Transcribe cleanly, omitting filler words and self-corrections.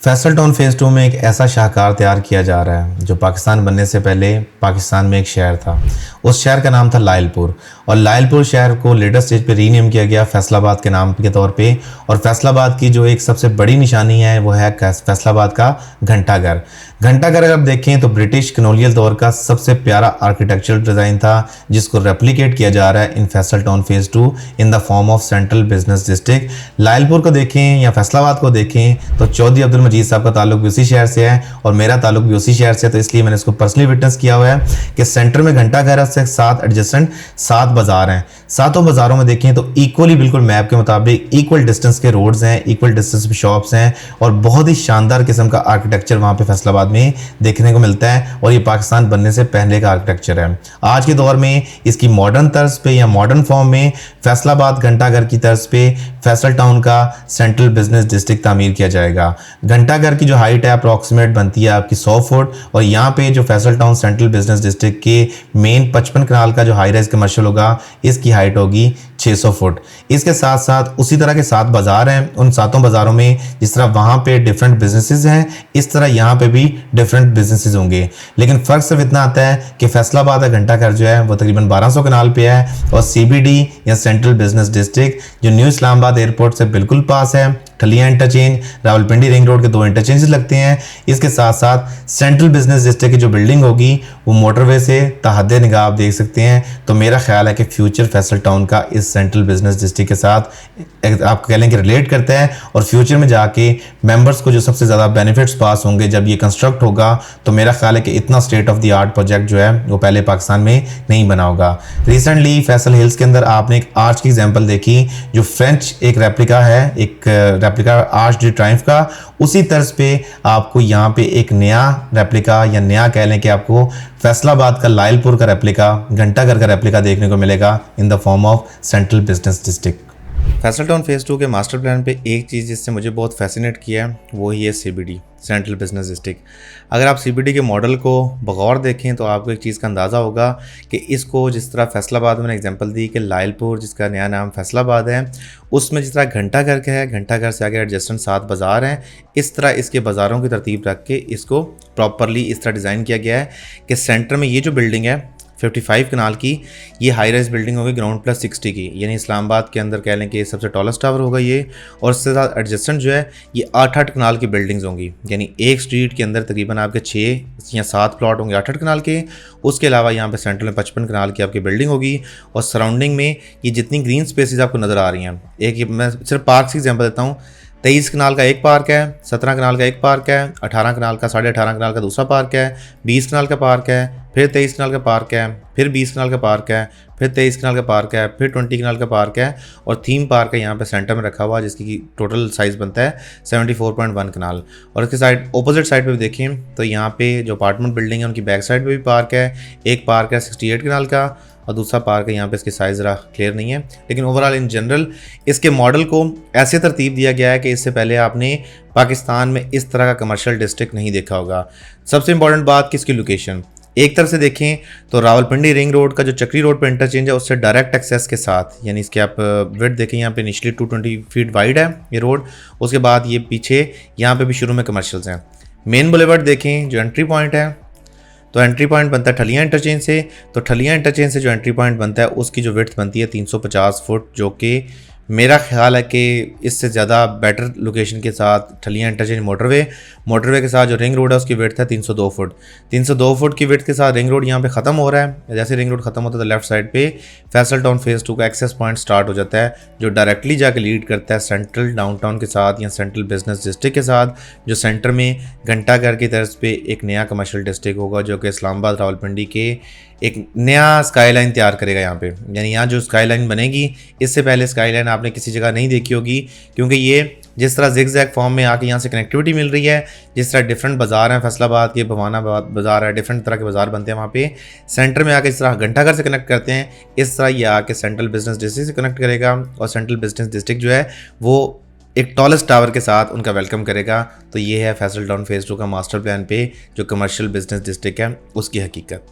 Faisal town phase 2 में एक ऐसा शाहकार तैयार किया जा रहा है जो पाकिस्तान बनने से पहले पाकिस्तान में एक शहर था। उस शहर का नाम था लायलपुर और लायलपुर शहर को लेटर स्टेज पे रीनेम किया गया फैसलाबाद के नाम के तौर पे। और फैसलाबाद की जो एक सबसे बड़ी निशानी है वो है फैसलाबाद का घंटाघर। घंटाघर अगर आप देखें तो ब्रिटिश कॉलोनियल दौर का सबसे प्यारा आर्किटेक्चरल डिज़ाइन था जिसको रेप्लिकेट किया जा रहा है in Faisal town phase 2 in the form of central business district. Lyallpur को देखें या फैसलाबाद को देखें तो चौधरी अब्दुल मजीद साहब का ताल्लुक भी उसी शहर से है और मेरा ताल्लुक भी उसी शहर से है, तो इसलिए मैंने इसको पर्सनली विटनेस किया हुआ है कि सेंटर में घंटाघर है, उससे 7 एडजेसेंट 7 बाजार हैं। सातों बाजारों में देखें तो इक्वली बिल्कुल मैप के मुताबिक इक्वल डिस्टेंस के रोड्स हैं, इक्वल डिस्टेंस पे शॉप्स हैं और बहुत ही शानदार किस्म का आर्किटेक्चर वहाँ पे फैसलाबाद में देखने को मिलता है। और ये पाकिस्तान बनने से पहले का आर्किटेक्चर है। आज के दौर में इसकी मॉडर्न तर्ज पे या मॉडर्न फॉर्म में फैसलाबाद घंटाघर की तर्ज पे फैसल टाउन का सेंट्रल बिजनेस डिस्ट्रिक्ट तामीर किया जाएगा। घंटाघर की जो हाइट है अप्रॉक्सीमेट बनती है आपकी 100 फुट और यहाँ पे जो Faisal town central business district के मेन 55 कनाल का जो हाई राइज कमर्शियल होगा इसकी हाइट होगी 600 फुट। इसके साथ साथ उसी तरह के 7 बाजार हैं। उन सातों बाजारों में जिस तरह वहाँ पे डिफरेंट बिजनेसेस हैं इस तरह यहाँ पे भी डिफरेंट बिजनेसेस होंगे, लेकिन फ़र्क सिर्फ इतना आता है कि फैसलाबाद का घंटाघर जो है वो तकरीबन 1200 कनाल पे है और CBD या सेंट्रल बिजनेस डिस्ट्रिक्ट जो न्यू इस्लामाबाद एयरपोर्ट से बिल्कुल पास है, ठलिया इंटरचेंज, रावलपिंडी रिंग रोड के 2 इंटरचेंजेस लगते हैं। इसके साथ साथ सेंट्रल बिजनेस डिस्ट्रिक्ट की जो बिल्डिंग होगी वो मोटरवे से तहद्दे निगाह आप देख सकते हैं। तो मेरा ख्याल है कि फ्यूचर फैसल टाउन का इस सेंट्रल बिजनेस डिस्ट्रिक्ट के साथ आप कह लें कि रिलेट करता है और फ्यूचर में जाके मेंबर्स को जो सबसे ज़्यादा बेनिफिट्स पास होंगे जब ये कंस्ट्रक्ट होगा तो मेरा ख्याल है कि इतना state of the art project जो है वो पहले पाकिस्तान में नहीं बना होगा। रिसेंटली फैसल हिल्स के अंदर आपने एक आर्च की एग्जाम्पल देखी जो फ्रेंच एक रेप्लिका है, एक रेप्लिका आर्च डी ट्रायम्फ का, उसी तर्ज पे आपको यहाँ पे एक नया रेप्लिका या नया कह लें कि आपको फैसलाबाद का लायलपुर का रेप्लिका, घंटाघर का रेप्लिका देखने को मिलेगा इन the form of central business district. Faisal town phase 2 के मास्टर प्लान पे एक चीज़ जिससे मुझे बहुत फैसिनेट किया है वो ही है CBD सेंट्रल बिजनेस डिस्ट्रिक्ट। अगर आप CBD के मॉडल को बगौर देखें तो आपको एक चीज़ का अंदाज़ा होगा कि इसको जिस तरह फैसलाबाद में एग्जांपल दी कि लायलपुर जिसका नया नाम फैसलाबाद है उसमें जिस तरह घंटाघर का है, घंटाघर से आगे एडजेसेंट 7 बाज़ार हैं, इस तरह इसके बाज़ारों की तरतीब रख के इसको प्रॉपरली इस तरह डिज़ाइन किया गया है कि सेंटर में ये जो बिल्डिंग है 55 कनाल की ये हाई राइज बिल्डिंग होगी ग्राउंड प्लस 60 की, यानी इस्लामाबाद के अंदर कह लें कि सबसे टॉलेस्ट टावर होगा ये। और इसके साथ एडजेसेंट जो है ये 8-8 कनाल की बिल्डिंग्स होंगी, यानी एक स्ट्रीट के अंदर तकरीबन आपके 6 या 7 प्लॉट होंगे 8-8 कनाल के। उसके अलावा यहाँ पे सेंट्रल में 55 कनाल की आपकी बिल्डिंग होगी और सराउंडिंग में ये जितनी ग्रीन स्पेसिस आपको नज़र आ रही हैं, एक मैं सिर्फ पार्क की एग्जाम्पल देता हूँ, 23 कनाल का एक पार्क है, 17 कनाल का एक पार्क है, 18 कनाल का 18.5 कनाल का दूसरा पार्क है, 20 कनाल का पार्क है, फिर 23 कनाल का पार्क है, फिर 20 कनाल का पार्क है, फिर 23 कनाल का पार्क है, फिर 20 कनाल का पार्क है और थीम पार्क है यहाँ पे सेंटर में रखा हुआ जिसकी टोटल साइज़ बनता है 74.1 कनाल। और इसके साइड ऑपोजिट साइड पे भी देखें तो यहाँ पे जो अपार्टमेंट बिल्डिंग है उनकी बैक साइड पे भी पार्क है। एक पार्क है 68 कनाल का और दूसरा पार्क है यहाँ पे इसकी साइज़ ज़रा क्लियर नहीं है, लेकिन ओवरऑल इन जनरल इसके मॉडल को ऐसे तरतीब दिया गया है कि इससे पहले आपने पाकिस्तान में इस तरह का कमर्शियल डिस्ट्रिक्ट नहीं देखा होगा। सबसे इंपॉर्टेंट बात कि इसकी लोकेशन एक तरफ से देखें तो रावलपिंडी रिंग रोड का जो चक्री रोड पर इंटरचेंज है उससे डायरेक्ट एक्सेस के साथ, यानी इसके आप विड्थ देखें यहाँ पे इनिशियली 220 फीट वाइड है ये रोड, उसके बाद ये पीछे यहाँ पे भी शुरू में कमर्शियल्स हैं। मेन बुलेवार्ड देखें जो एंट्री पॉइंट है तो एंट्री पॉइंट बनता है ठलिया इंटरचेंज से, तो ठलिया इंटरचेंज से जो एंट्री पॉइंट बनता है उसकी जो विड्थ बनती है 350 फुट, जो कि मेरा ख्याल है कि इससे ज़्यादा बेटर लोकेशन के साथ ठलिया इंटरचेंज मोटरवे के साथ जो रिंग रोड है उसकी विड्थ है 302 फुट। 302 फुट की विड्थ के साथ रिंग रोड यहाँ पे ख़त्म हो रहा है। जैसे रिंग रोड ख़त्म होता है तो लेफ्ट साइड पे फैसल टाउन फेज़ 2 का एक्सेस पॉइंट स्टार्ट हो जाता है जो डायरेक्टली जाके लीड करता है सेंट्रल डाउनटाउन के साथ या सेंट्रल बिजनेस डिस्ट्रिक्ट के साथ, जो सेंटर में घंटाघर की तर्ज पे एक नया कमर्शियल डिस्ट्रिक्ट होगा जो कि इस्लामाबाद रावलपिंडी के एक नया स्काई लाइन तैयार करेगा यहाँ पे। यानी यहाँ जो स्काई लाइन बनेगी इससे पहले स्काई लाइन आपने किसी जगह नहीं देखी होगी, क्योंकि ये जिस तरह जिग जैग फॉर्म में आके यहाँ से कनेक्टिविटी मिल रही है, जिस तरह डिफरेंट बाज़ार हैं, फैसलाबाद के भवानाबाद बाज़ार है, डिफरेंट तरह के बाज़ार बनते हैं वहाँ पे सेंटर में आके जिस तरह घंटाघर से कनेक्ट करते हैं इस तरह ये आके सेंट्रल बिजनेस डिस्ट्रिक्ट से कनेक्ट करेगा और सेंट्रल बिजनेस डिस्ट्रिक्ट जो है वो एक टॉलेस्ट टावर के साथ उनका वेलकम करेगा। तो ये है फैसल टाउन फेज़ 2 का मास्टर प्लान पे जो कमर्शियल बिजनेस डिस्ट्रिक्ट है उसकी हकीकत।